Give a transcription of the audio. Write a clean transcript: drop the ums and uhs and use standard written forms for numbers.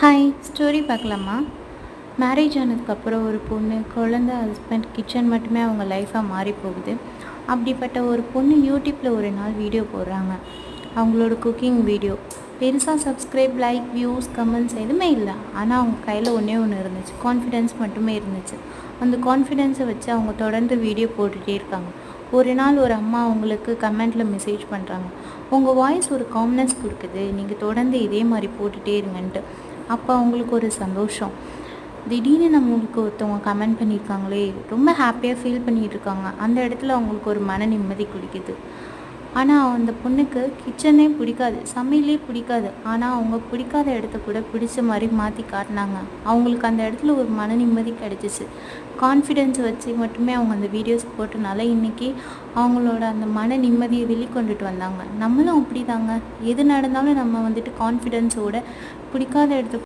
Hi, story பார்க்கலாமா? Marriage ஆனதுக்கப்புறம் ஒரு பொண்ணு, குழந்தை, ஹஸ்பண்ட், கிச்சன் மட்டுமே அவங்க லைஃபாக மாறி போகுது. அப்படிப்பட்ட ஒரு பொண்ணு யூடியூப்பில் ஒரு நாள் வீடியோ போடுறாங்க. அவங்களோட குக்கிங் வீடியோ. பெருசாக சப்ஸ்கிரைப், லைக், வியூஸ், கமெண்ட்ஸ் எதுவுமே இல்லை. ஆனால் அவங்க கையில் ஒன்றே ஒன்று இருந்துச்சு, கான்ஃபிடென்ஸ் மட்டுமே இருந்துச்சு. அந்த கான்ஃபிடென்ஸை வச்சு அவங்க தொடர்ந்து வீடியோ போட்டுகிட்டே இருக்காங்க. ஒரு நாள் ஒரு அம்மா அவங்களுக்கு கமெண்ட்டில் மெசேஜ் பண்ணுறாங்க, உங்கள் வாய்ஸ் ஒரு காம்னஸ் கொடுக்குது, நீங்கள் தொடர்ந்து இதே மாதிரி போட்டுகிட்டே இருங்கன்ட்டு. அப்போ அவங்களுக்கு ஒரு சந்தோஷம். திடீர்னு நம்மளுக்கு ஒருத்தவங்க கமெண்ட் பண்ணியிருக்காங்களே, ரொம்ப ஹாப்பியாக ஃபீல் பண்ணிகிட்டு இருக்காங்க. அந்த இடத்துல அவங்களுக்கு ஒரு மன நிம்மதி குடிக்குது. ஆனால் அந்த பொண்ணுக்கு கிச்சனே பிடிக்காது, சமையலே பிடிக்காது. ஆனால் அவங்க பிடிக்காத இடத்த கூட பிடிச்ச மாதிரி மாற்றி காட்டினாங்க. அவங்களுக்கு அந்த இடத்துல ஒரு மன நிம்மதி கிடச்சிச்சு. கான்ஃபிடென்ஸ் வச்சு மட்டுமே அவங்க அந்த வீடியோஸ் போட்டனால இன்றைக்கி அவங்களோட அந்த மன நிம்மதியை வெளிக்கொண்டுட்டு வந்தாங்க. நம்மளும் அப்படி தாங்க, எது நடந்தாலும் நம்ம வந்துட்டு கான்ஃபிடென்ஸோட பிடிக்காத இடத்த